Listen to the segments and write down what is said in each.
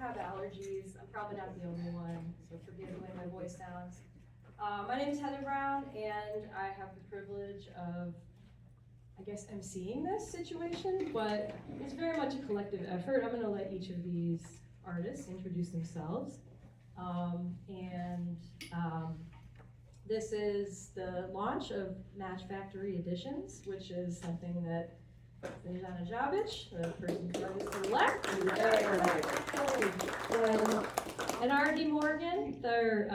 have allergies. I'm probably not the only one, so forgive the way my voice sounds. My name is Heather Brown, and I have the privilege of, I guess, emceeing this situation, but it's very much a collective effort. I'm going to let each of these artists introduce themselves. This is the launch of Match Factory Editions, which is something that Snezana Zabic, the person who is to the left, and R.D. Morgan, they're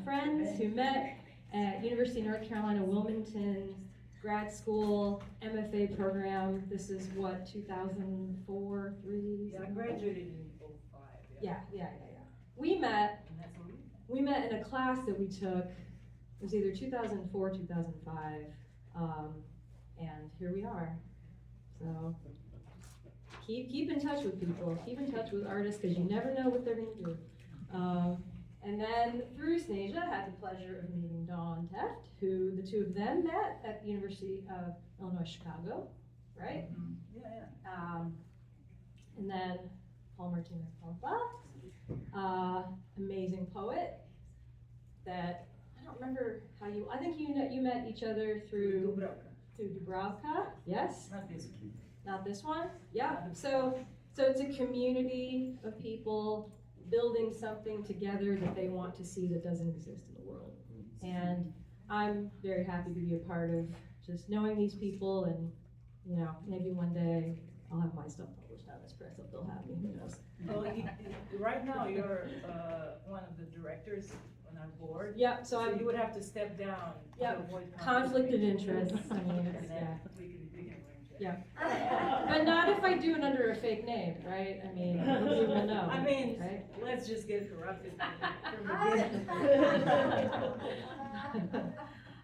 friends who met at University of North Carolina, Wilmington grad school MFA program. This is what, 2004, 3? Yeah, I graduated in 05. Yeah. We met in a class that we took. It was either 2004, 2005, and here we are. So keep in touch with people, keep in touch with artists, because you never know what they're going to do. And then through Snezana, I had the pleasure of meeting Dawn Tefft, who the two of them met at the University of Illinois, Chicago, right? Mm-hmm. Yeah. And then Paul Martínez Pompa, amazing poet that, I don't remember how I think you met each other through Dubravka, yes? Not this one? Yeah, so it's a community of people building something together that they want to see that doesn't exist in the world. And I'm very happy to be a part of just knowing these people, and maybe one day I'll have my stuff published out as press, if they'll have me, who knows. Well, right now you're one of the directors on our board. Yeah, so you would have to step down. Yeah, to avoid conflict of interest. I mean, and then we can arrange it. Yeah, but not if I do it under a fake name, right? I mean, nobody will know. I mean, right? Let's just get corrupted from the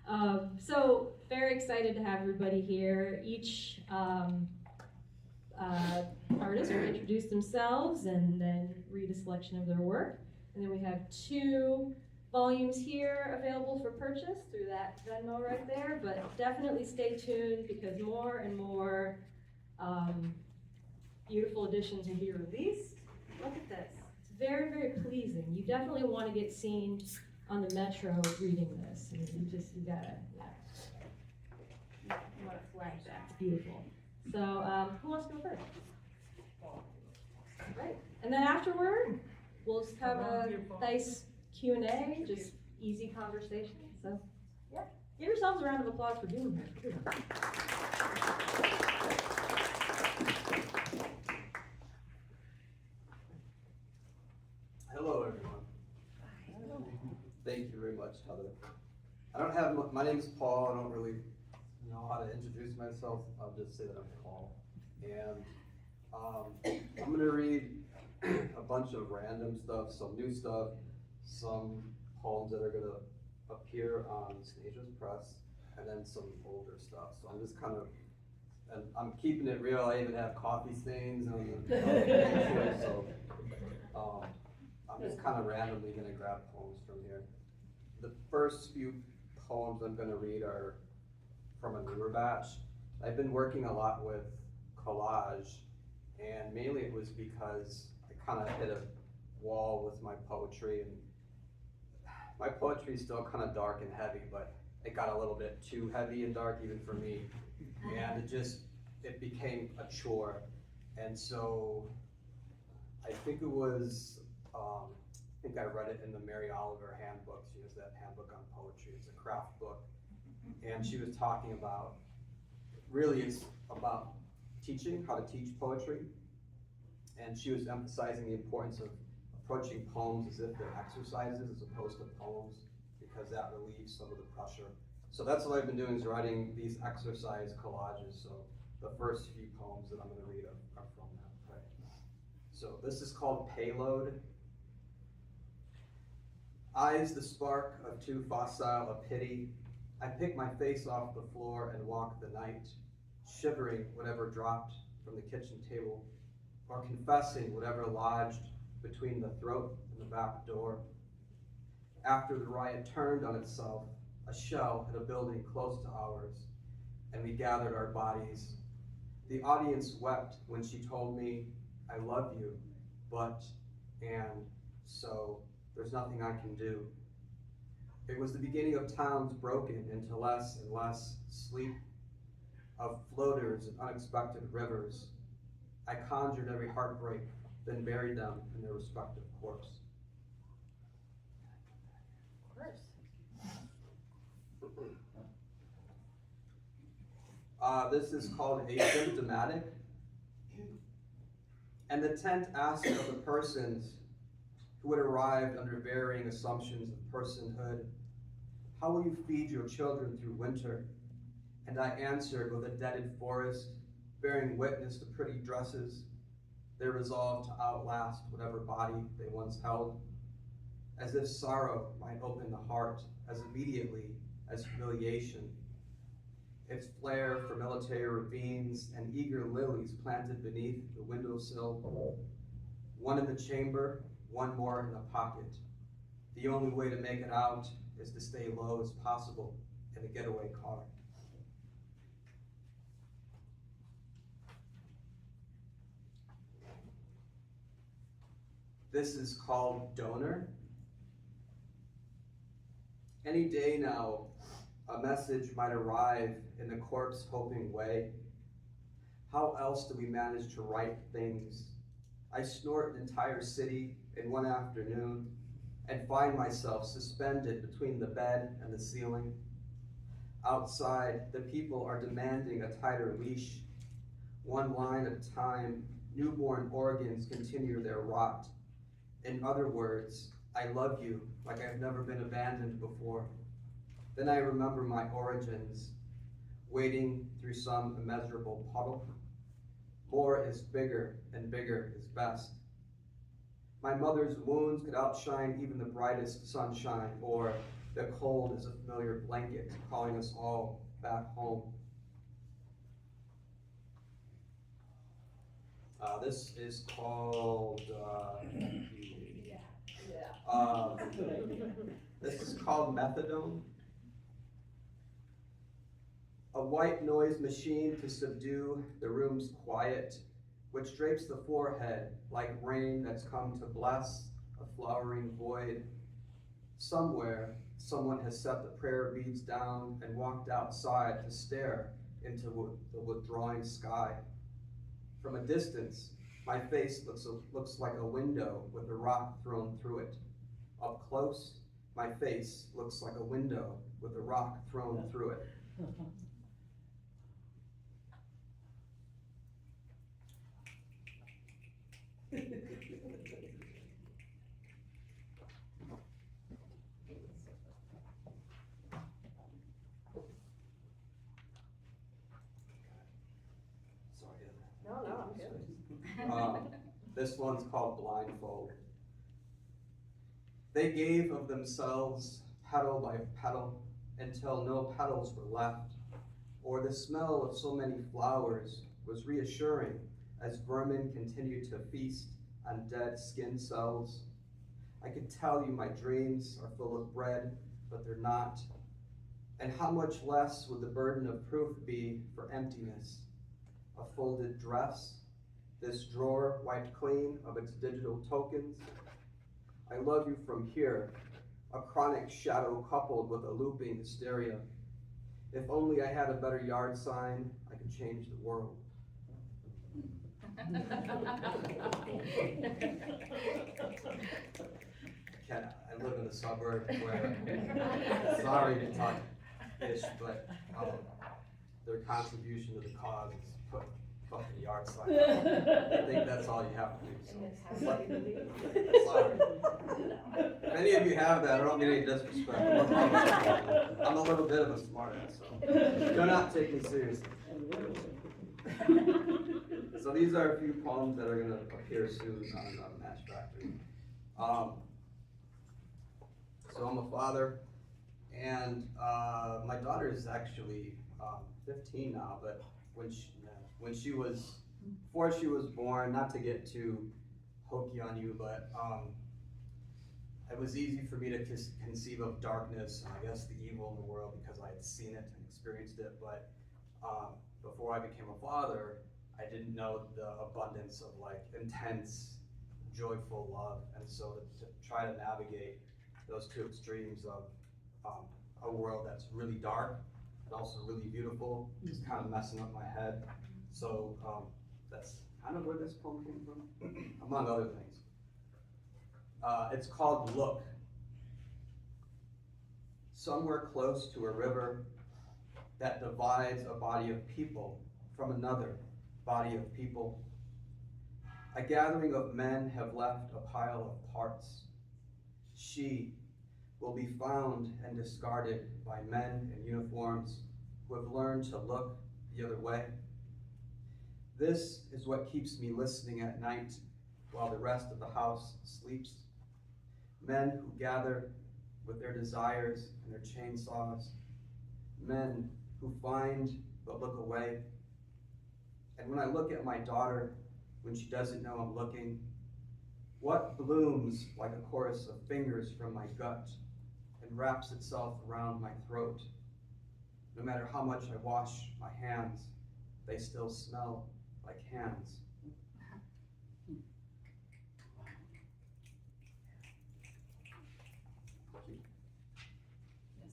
beginning. So very excited to have everybody here. Each artist will introduce themselves and then read a selection of their work. And then we have 2 volumes here available for purchase through that Venmo right there, but definitely stay tuned, because more and more beautiful editions will be released. Look at this, it's very, very pleasing. You definitely want to get seen on the Metro reading this. I mean, you gotta, you want to flag that, it's beautiful. So who wants to go first? Right, and then afterward, we'll just have a nice Q&A, just easy conversation. So, yeah, give yourselves a round of applause for doing that. Hello, everyone. Thank you very much, Heather. My name is Paul. I don't really know how to introduce myself. I'll just say that I'm Paul. And I'm going to read a bunch of random stuff, some new stuff, some poems that are going to appear on Snezana's press, and then some older stuff. So I'm just kind of, and I'm keeping it real. I even have coffee stains on the so I'm just kind of randomly going to grab poems from here. The first few poems I'm going to read are from a newer batch. I've been working a lot with collage, and mainly it was because I kind of hit a wall with my poetry, and my poetry is still kind of dark and heavy, but it got a little bit too heavy and dark even for me, and it became a chore. And so I think it was, I think I read it in the Mary Oliver handbook. She has that handbook on poetry. It's a craft book, and she was talking about, really it's about teaching, how to teach poetry, and she was emphasizing the importance of approaching poems as if they're exercises as opposed to poems, because that relieves some of the pressure. So that's what I've been doing, is writing these exercise collages. So the first few poems that I'm going to read are from that. Right. So this is called Payload. Eyes the spark of too facile a pity. I pick my face off the floor and walk the night, shivering whatever dropped from the kitchen table, or confessing whatever lodged between the throat and the back door. After the riot turned on itself, a shell hit a building close to ours, and we gathered our bodies. The audience wept when she told me, I love you, but and so there's nothing I can do. It was the beginning of towns broken into less and less sleep, of floaters and unexpected rivers. I conjured every heartbreak, then buried them in their respective corpse. Of course. This is called asymptomatic. And the tent asked of the persons who had arrived under varying assumptions of personhood, how will you feed your children through winter? And I answered with a deaded forest, bearing witness to pretty dresses, their resolve to outlast whatever body they once held, as if sorrow might open the heart as immediately as humiliation. Its flair for military ravines and eager lilies planted beneath the windowsill, one in the chamber, one more in the pocket. The only way to make it out is to stay low as possible in a getaway car. This is called donor. Any day now, a message might arrive in the corpse hoping way. How else do we manage to write things? I snort an entire city in one afternoon and find myself suspended between the bed and the ceiling. Outside, the people are demanding a tighter leash. One line at a time, newborn organs continue their rot. In other words, I love you like I've never been abandoned before. Then I remember my origins, wading through some immeasurable puddle. More is bigger and bigger is best. My mother's wounds could outshine even the brightest sunshine, or the cold is a familiar blanket calling us all back home. This is called, this is called methadone. A white noise machine to subdue the room's quiet, which drapes the forehead like rain that's come to bless a flowering void. Somewhere, someone has set the prayer beads down and walked outside to stare into the withdrawing sky. From a distance, my face looks like a window with a rock thrown through it. Up close, my face looks like a window with a rock thrown through it. No, I'm good. This one's called Blindfold. They gave of themselves petal by petal until no petals were left, or the smell of so many flowers was reassuring as vermin continued to feast on dead skin cells. I could tell you my dreams are full of bread, but they're not. And how much less would the burden of proof be for emptiness? A folded dress, this drawer wiped clean of its digital tokens. I love you from here, a chronic shadow coupled with a looping hysteria. If only I had a better yard sign, I could change the world. I live in a suburb where, sorry to talk ish, but their contribution to the cause is put the yard sign. I think that's all you have to do. So. Sorry. If any of you have that, I don't mean any disrespect. I'm a little bit of a smart ass, so do not take me seriously. So these are a few poems that are going to appear soon on Match Factory. So I'm a father, and my daughter is actually 15 now, but when she was, before she was born, not to get too hokey on you, but it was easy for me to conceive of darkness and I guess the evil in the world because I had seen it and experienced it, but before I became a father, I didn't know the abundance of like intense joyful love. And so to try to navigate those two extremes of a world that's really dark and also really beautiful is kind of messing up my head. So that's kind of where this poem came from, among other things. It's called Look. Somewhere close to a river that divides a body of people from another body of people, a gathering of men have left a pile of parts. She will be found and discarded by men in uniforms who have learned to look the other way. This is what keeps me listening at night while the rest of the house sleeps. Men who gather with their desires and their chainsaws. Men who find but look away. And when I look at my daughter, when she doesn't know I'm looking, what blooms like a chorus of fingers from my gut and wraps itself around my throat? No matter how much I wash my hands, they still smell like hands.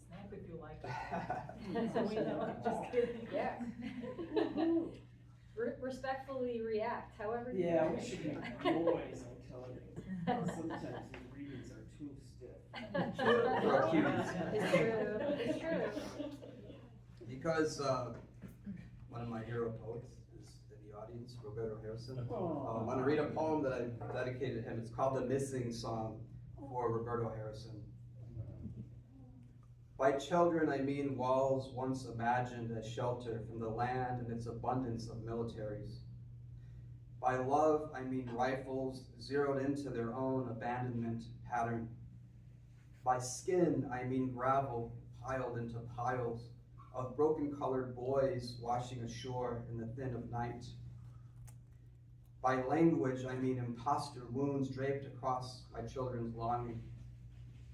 Snap if you like it. So we know, just kidding. Yeah. Respectfully react, however you Yeah, want. we should be boys on television. Sometimes the readings are too stiff. For cues. It's true, it's true. Because one of my hero poets is in the audience, Roberto Harrison. Oh. I'm going to read a poem that I dedicated to him. It's called The Missing Song for Roberto Harrison. By children, I mean walls once imagined as shelter from the land and its abundance of militaries. By love, I mean rifles zeroed into their own abandonment pattern. By skin, I mean gravel piled into piles of broken-colored boys washing ashore in the thin of night. By language, I mean imposter wounds draped across my children's longing.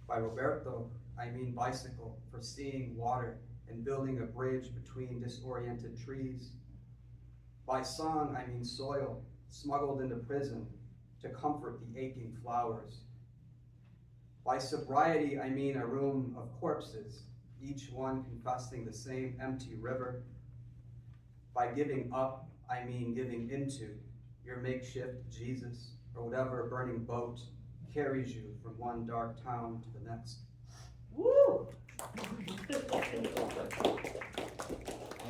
By Roberto, I mean bicycle for seeing water and building a bridge between disoriented trees. By song, I mean soil smuggled into prison to comfort the aching flowers. By sobriety, I mean a room of corpses, each one confessing the same empty river. By giving up, I mean giving into your makeshift Jesus, or whatever burning boat carries you from one dark town to the next. Woo!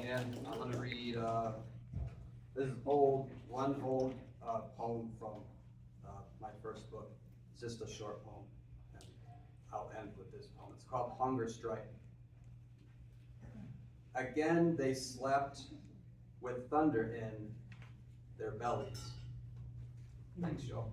And I'm going to read this one old poem from my first book. It's just a short poem, and I'll end with this poem. It's called Hunger Strike. Again they slept with thunder in their bellies. Thanks, Joe.